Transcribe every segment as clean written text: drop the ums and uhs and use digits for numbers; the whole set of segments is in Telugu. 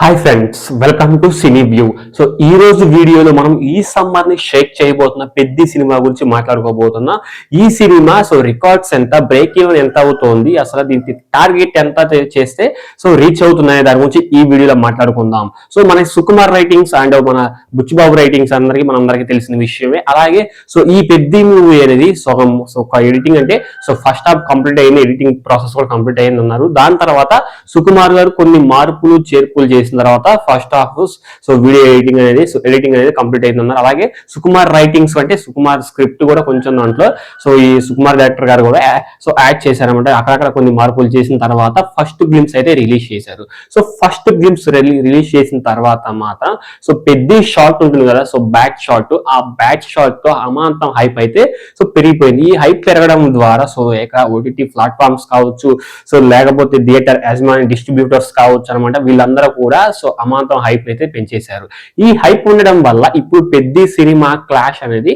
Hi friends, welcome to cine view. So ఈ రోజు వీడియోలో మనం ఈ సమ్మర్ ని షేక్ చేయబోతున్న పెద్ద సినిమా గురించి మాట్లాడుకోబోతున్నా. ఈ సినిమా రికార్డ్స్ ఎంత, బ్రేక్ ఈవెన్ ఎంత అవుతోంది, అసలు దీనికి టార్గెట్ ఎంత చేస్తే రీచ్ అవుతున్నాయి, దాని గురించి ఈ వీడియోలో మాట్లాడుకుందాం. సో మన సుకుమార్ రైటింగ్స్ అండ్ మన బుచ్చిబాబు రైటింగ్స్ మనందరికీ తెలిసిన విషయమే. అలాగే ఈ పెద్ద మూవీ అనేది ఒక ఎడిటింగ్ అంటే ఫస్ట్ హాఫ్ కంప్లీట్ అయింది, ఎడిటింగ్ ప్రాసెస్ కూడా కంప్లీట్ అయింది అన్నారు. దాని తర్వాత సుకుమార్ గారు కొన్ని మార్పులు చేర్పులు చేసిన తర్వాత ఫస్ట్ హాఫ్ వీడియో ఎడిటింగ్ అనేది కంప్లీట్ అయిందన్నారు. అలాగే సుకుమార్ రైటింగ్స్ అంటే సుకుమార్ స్క్రిప్ట్ కూడా కొంచెం దాంట్లో ఈ సుకుమార్ డైరెక్టర్ గారు కూడా యాడ్ చేశారనమాట. అక్కడక్కడ కొన్ని మార్పులు చేసిన తర్వాత ఫస్ట్ గ్లిమ్స్ అయితే రిలీజ్ చేశారు. ఫస్ట్ గ్లిమ్స్ రిలీజ్ చేసిన తర్వాత మాత్రం పెద్ద షాట్ ఉంటుంది కదా, బ్యాక్ షాట్, ఆ బ్యాక్ షాట్ తో అమాంతం హైప్ అయితే పెరిగిపోయింది. ఈ హైప్ పెరగడం ద్వారా ఓటీటీ ప్లాట్ఫామ్స్ కావచ్చు, లేకపోతే థియేటర్ యాజమాన్య డిస్ట్రిబ్యూటర్స్ కావచ్చు అనమాట, వీళ్ళందరూ కూడా అమాంతం హైప్ అయితే పెంచేశారు. ఈ హైప్ ఉండడం వల్ల ఇప్పుడు పెద్ద సినిమా క్లాష్ అనేది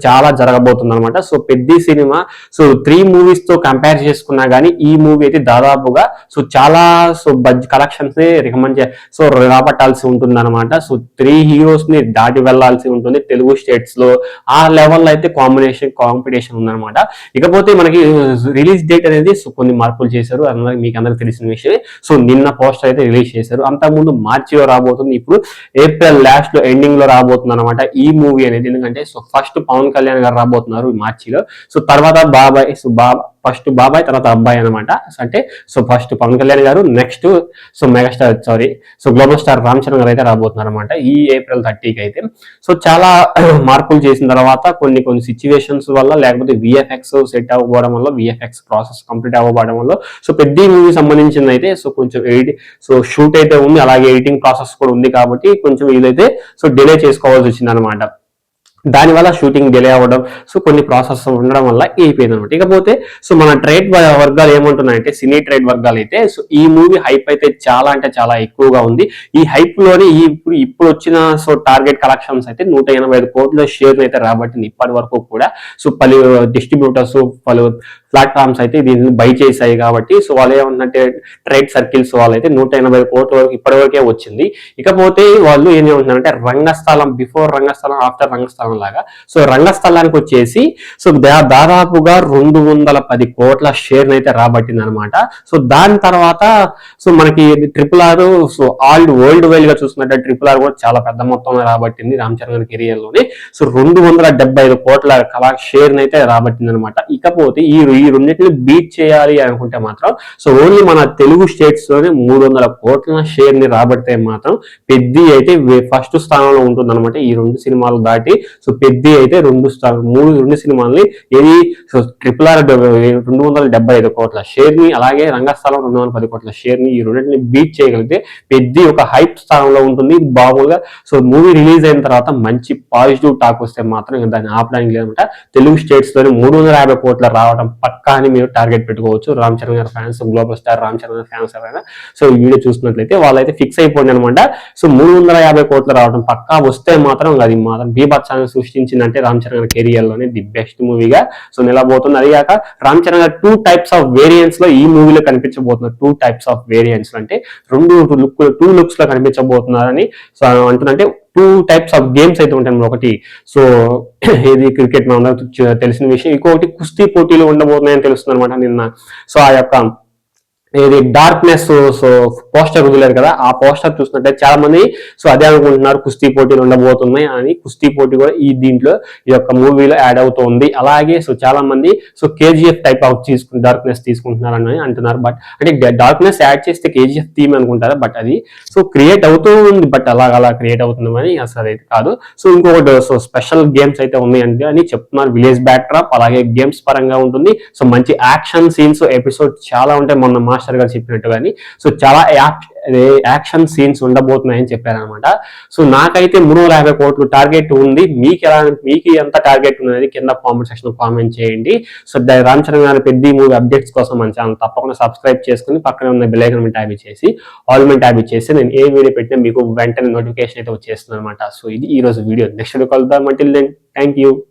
చాలా జరగబోతుంది అనమాట. పెద్ద సినిమా 3 మూవీస్ తో కంపేర్ చేసుకున్నా గానీ ఈ మూవీ అయితే దాదాపుగా చాలా కలెక్షన్స్ రికమెండ్ రాబట్టాల్సి ఉంటుంది అనమాట. 3 హీరోస్ ని దాటి వెళ్లాల్సి ఉంటుంది తెలుగు స్టేట్స్ లో. ఆ లెవెల్ అయితే కాంపిటీషన్ ఉందన్నమాట. ఇకపోతే మనకి రిలీజ్ డేట్ అనేది కొన్ని మార్పులు చేశారు, మీకు అందరికి తెలిసిన విషయమే. నిన్న పోస్టర్ అయితే రిలీజ్ చేశారు. అంతకుముందు మార్చిలో రాబోతుంది, ఇప్పుడు ఏప్రిల్ లాస్ట్ లో ఎండింగ్ లో రాబోతుంది అనమాట ఈ మూవీ అనేది. ఎందుకంటే ఫస్ట్ పవన్ కళ్యాణ్ గారు రాబోతున్నారు మార్చిలో. తర్వాత బాబాయ్ ఫస్ట్ బాబాయ్ తర్వాత అబ్బాయి అనమాట. అంటే ఫస్ట్ పవన్ కళ్యాణ్ గారు, next megastar global star Ram Charan గారు అయితే రాబోతున్నారు అనమాట ఈ ఏప్రిల్ 30కి అయితే. చాలా మార్పులు చేసిన తర్వాత కొన్ని సిచ్యువేషన్స్ వల్ల, లేకపోతే విఎఫ్ఎక్స్ సెట్ అవ్వడం వల్ల, విఎఫ్ఎక్స్ ప్రాసెస్ కంప్లీట్ అవ్వడం వల్ల పెద్ద మూవీ సంబంధించింది అయితే కొంచెం షూట్ అయితే ఉంది, అలాగే ఎడిటింగ్ ప్రాసెస్ కూడా ఉంది కాబట్టి కొంచెం ఇదైతే డిలే చేసుకోవాల్సి వచ్చింది అనమాట. దానివల్ల షూటింగ్ డిలే అవ్వడం, కొన్ని ప్రాసెస్ ఉండడం వల్ల అయిపోయింది అనమాట. ఇకపోతే మన ట్రేడ్ వర్గాలు ఏమంటున్నాయంటే, సినీ ట్రేడ్ వర్గాలు అయితే ఈ మూవీ హైప్ అయితే చాలా అంటే చాలా ఎక్కువగా ఉంది. ఈ హైప్ లోని ఇప్పుడు వచ్చిన టార్గెట్ కలెక్షన్స్ అయితే 185 కోట్ల షేర్ అయితే రాబట్టింది ఇప్పటి వరకు కూడా. పలు డిస్ట్రిబ్యూటర్స్, పలు ప్లాట్ఫామ్స్ అయితే దీన్ని బై చేశాయి కాబట్టి వాళ్ళు ఏమంటే ట్రేడ్ సర్కిల్స్ వాళ్ళైతే 180 కోట్ల వరకు ఇప్పటి వరకే వచ్చింది. ఇకపోతే వాళ్ళు ఏం ఏమంటున్నారంటే రంగస్థలం, బిఫోర్ రంగస్థలం, ఆఫ్టర్ రంగస్థలం లాగా. రంగస్థలానికి వచ్చేసి దాదాపుగా 210 కోట్ల షేర్ అయితే రాబట్టింది అనమాట. దాని తర్వాత మనకి RRR వరల్డ్ వైడ్ గా చూసుకున్నట్టే RRR కూడా చాలా పెద్ద మొత్తంలో రాబట్టింది రామ్ చరణ్ గారి కెరియర్ లోనే. 275 కోట్ల షేర్ అయితే రాబట్టింది అనమాట. ఇకపోతే ఈ రెండింటిని బీట్ చేయాలి అనుకుంటే మాత్రం ఓన్లీ మన తెలుగు స్టేట్స్ లోనే 300 కోట్ల షేర్ ని రాబడితే మాత్రం పెద్ద అయితే ఫస్ట్ స్థానంలో ఉంటుంది అనమాట. ఈ 2 సినిమాలు దాటి పెద్ద అయితే 2 సినిమాల్ని ఏది RRR 275 కోట్ల షేర్ ని, అలాగే రంగస్థలం 210 కోట్ల షేర్ ని, ఈ రెండింటిని బీట్ చేయగలిగితే పెద్ద ఒక హైప్ స్థానంలో ఉంటుంది. బాగుగా మూవీ రిలీజ్ అయిన తర్వాత మంచి పాజిటివ్ టాక్ వస్తే మాత్రం దాన్ని ఆపడానికి లేదన్నమాట. తెలుగు స్టేట్స్ లోనే 350 కోట్ల రావడం పక్కా అని మీరు టార్గెట్ పెట్టుకోవచ్చు. రామ్ చరణ్ గారి fans, global star Ram Charan గారి ఫ్యాన్స్ ఎవరైనా ఈ వీడియో చూసినట్లయితే వాళ్ళైతే ఫిక్స్ అయిపోయింది అనమాట. 350 కోట్లు రావడం పక్కా వస్తే మాత్రం అది మాత్రం బీభత్సాన్ని సృష్టించిందంటే రామ్ చరణ్ గారి కెరియర్ లోనే ది బెస్ట్ మూవీగా నిలబోతుంది. అది కాక రామ్ చరణ్ గారు 2 టైప్స్ ఆఫ్ వేరియంట్స్ లో ఈ మూవీలో కనిపించబోతున్నారు. 2 టైప్స్ ఆఫ్ వేరియంట్స్ అంటే 2 లుక్స్ లో కనిపించబోతున్నారని అంటున్నంటే 2 టైప్స్ ఆఫ్ గేమ్స్ అయితే ఉంటాయి. ఒకటి ఏది క్రికెట్ మనందరూ తెలిసిన విషయం, ఇంకొకటి కుస్తీ పోటీలు ఉండబోతున్నాయని తెలుస్తుంది అనమాట నిన్న. ఆ యొక్క ఏది డార్క్నెస్ పోస్టర్ వదిలేరు కదా, ఆ పోస్టర్ చూసినట్టే చాలా మంది అదే అనుకుంటున్నారు కుస్తీ పోటీలు ఉండబోతున్నాయి అని. కుస్తీ పోటీ కూడా దీంట్లో ఈ యొక్క మూవీలో యాడ్ అవుతుంది. అలాగే చాలా మంది KGF టైప్ ఆఫ్ డార్క్నెస్ తీసుకుంటున్నారని అంటున్నారు. బట్ అంటే డార్క్నెస్ యాడ్ చేస్తే KGF థీమ్ అనుకుంటారా, బట్ అది క్రియేట్ అవుతూ ఉంది, బట్ అలా క్రియేట్ అవుతుందని అసలు అయితే కాదు. ఇంకొకటి స్పెషల్ గేమ్స్ అయితే ఉన్నాయండి అని చెప్తున్నారు. విలేజ్ బ్యాక్ డ్రాప్, అలాగే గేమ్స్ పరంగా ఉంటుంది. మంచి యాక్షన్ సీన్స్ ఎపిసోడ్ చాలా ఉంటాయి, మొన్న మాస్టర్ గారు చెప్పినట్టు. కానీ చాలా యాక్షన్ సీన్స్ ఉండబోతున్నాయని చెప్పారనమాట. నాకైతే 350 కోట్లు టార్గెట్ ఉంది. మీకు ఎంత టార్గెట్ ఉన్నది కింద కామెంట్ సెక్షన్ లో కామెంట్ చేయండి. రామ్ చరణ్ గారి పెద్ద మూవీ అప్డేట్స్ కోసం మన ఛానల్ తప్పకుండా సబ్స్క్రైబ్ చేసుకుని పక్కన ఉన్న బెల్ ఐకాన్ ట్యాబ్ చేసి ఆల్ మీద ట్యాబ్ చేసి నేను ఏ వీడియో పెట్టినా మీకు వెంటనే నోటిఫికేషన్ అయితే వచ్చేస్తుంది అనమాట. ఇది ఈ రోజు వీడియో. నెక్స్ట్ వీడియో కలుద్దాం. Until then thank you.